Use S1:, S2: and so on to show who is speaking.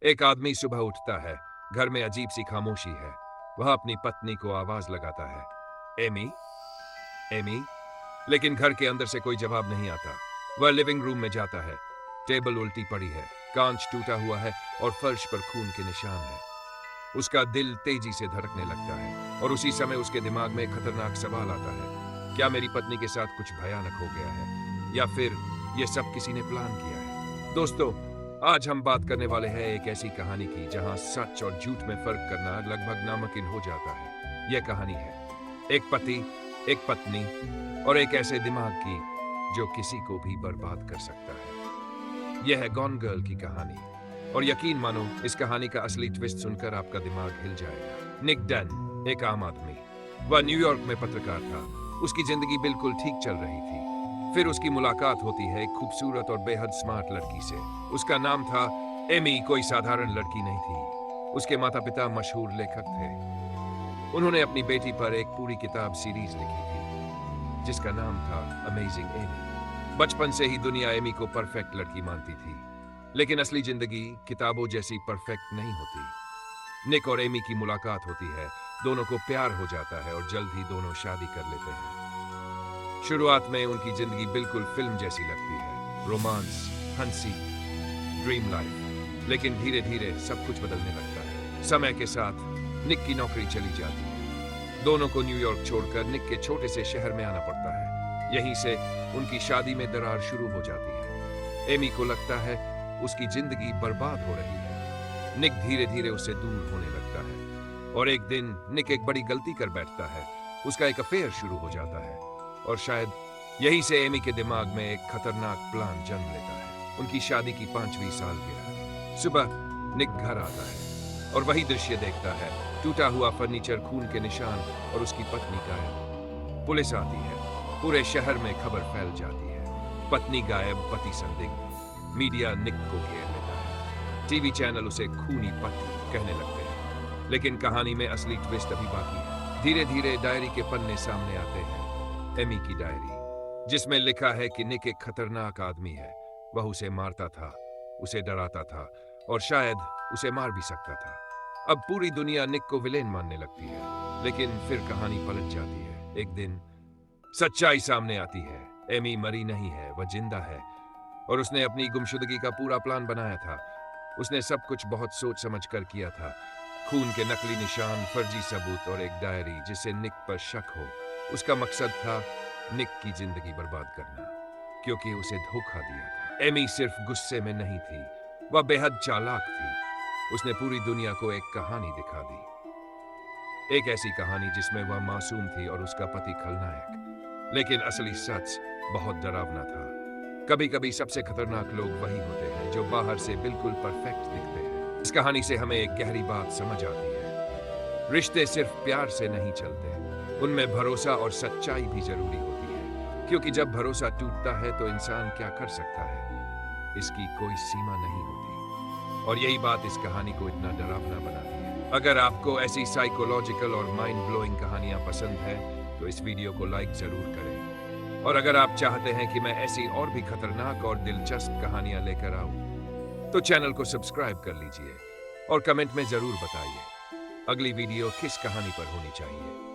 S1: एक आदमी सुबह उठता है। घर में अजीब सी खामोशी है। वह अपनी पत्नी को आवाज लगाता है, एमी, एमी। लेकिन घर के अंदर से कोई जवाब नहीं आता। वह लिविंग रूम में जाता है। टेबल उल्टी पड़ी है, कांच टूटा हुआ है और फर्श पर खून के निशान है। उसका दिल तेजी से धड़कने लगता है और उसी समय उसके दिमाग में एक खतरनाक सवाल आता है, क्या मेरी पत्नी के साथ कुछ भयानक हो गया है या फिर यह सब किसी ने प्लान किया है? दोस्तों, आज हम बात करने वाले हैं एक ऐसी कहानी की जहां सच और झूठ में फर्क करना लगभग नामुमकिन हो जाता है। यह कहानी है एक पति, एक पत्नी और एक ऐसे दिमाग की जो किसी को भी बर्बाद कर सकता है। यह है गॉन गर्ल की कहानी और यकीन मानो इस कहानी का असली ट्विस्ट सुनकर आपका दिमाग हिल जाएगा। निक डन एक आम आदमी। वह न्यूयॉर्क में पत्रकार था। उसकी जिंदगी बिल्कुल ठीक चल रही थी। फिर उसकी मुलाकात होती है एक खूबसूरत और बेहद स्मार्ट लड़की से। उसका नाम था एमी। कोई साधारण लड़की नहीं थी। उसके माता पिता मशहूर लेखक थे। उन्होंने अपनी बेटी पर एक पूरी किताब सीरीज लिखी थी जिसका नाम था अमेजिंग एमी। बचपन से ही दुनिया एमी को परफेक्ट लड़की मानती थी, लेकिन असली जिंदगी किताबों जैसी परफेक्ट नहीं होती। निक और एमी की मुलाकात होती है। दोनों को प्यार हो जाता है और जल्द ही दोनों शादी कर लेते हैं। शुरुआत में उनकी जिंदगी बिल्कुल फिल्म जैसी लगती है, रोमांस, हंसी, ड्रीम लाइफ। लेकिन धीरे धीरे सब कुछ बदलने लगता है। समय के साथ निक की नौकरी चली जाती है। दोनों को न्यूयॉर्क छोड़कर निक के छोटे से शहर में आना पड़ता है। यहीं से उनकी शादी में दरार शुरू हो जाती है। एमी को लगता है उसकी जिंदगी बर्बाद हो रही है। निक धीरे धीरे उससे दूर होने लगता है और एक दिन निक एक बड़ी गलती कर बैठता है। उसका एक अफेयर शुरू हो जाता है और शायद यहीं से एमी के दिमाग में एक खतरनाक प्लान जन्म लेता है। उनकी शादी की 5वीं सालगिरह। सुबह निक घर आता है और वही दृश्य देखता है, टूटा हुआ फर्नीचर, खून के निशान और उसकी पत्नी गायब। पुलिस आती है। पूरे शहर में खबर फैल जाती है, पत्नी गायब, पति संदिग्ध। मीडिया निक को घेर लेता है। टीवी चैनल उसे खूनी पति कहने लगते हैं। लेकिन कहानी में असली ट्विस्ट अभी बाकी है। धीरे धीरे डायरी के पन्ने सामने आते हैं। एमी की डायरी, जिसमें लिखा है कि निक एक खतरनाक आदमी है। वह उसे मारता था, उसे डराता था और शायद उसे मार भी सकता था। अब पूरी दुनिया निक को विलेन मानने लगती है। लेकिन फिर कहानी पलट जाती है। एक दिन सच्चाई सामने आती है। एमी मरी नहीं है, वह जिंदा है और उसने अपनी गुमशुदगी का पूरा प्लान बनाया था। उसने सब कुछ बहुत सोच समझ कर किया था। खून के नकली निशान, फर्जी सबूत और एक डायरी जिससे निक पर शक हो। उसका मकसद था निक की जिंदगी बर्बाद करना, क्योंकि उसे धोखा दिया था। एमी सिर्फ गुस्से में नहीं थी, वह बेहद चालाक थी। उसने पूरी दुनिया को एक कहानी दिखा दी, एक ऐसी कहानी जिसमें वह मासूम थी और उसका पति खलनायक। लेकिन असली सच बहुत डरावना था। कभी कभी सबसे खतरनाक लोग वही होते हैं जो बाहर से बिल्कुल परफेक्ट दिखते हैं। इस कहानी से हमें एक गहरी बात समझ आती है, रिश्ते सिर्फ प्यार से नहीं चलते, उनमें भरोसा और सच्चाई भी जरूरी होती है। क्योंकि जब भरोसा टूटता है तो इंसान क्या कर सकता है, इसकी कोई सीमा नहीं होती। और यही बात इस कहानी को इतना डरावना बनाती है। अगर आपको ऐसी साइकोलॉजिकल और माइंड ब्लोइंग कहानियां पसंद है तो इस वीडियो को लाइक जरूर करें। और अगर आप चाहते हैं कि मैं ऐसी और भी खतरनाक और दिलचस्प कहानियां लेकर आऊं तो चैनल को सब्सक्राइब कर लीजिए और कमेंट में जरूर बताइए अगली वीडियो किस कहानी पर होनी चाहिए।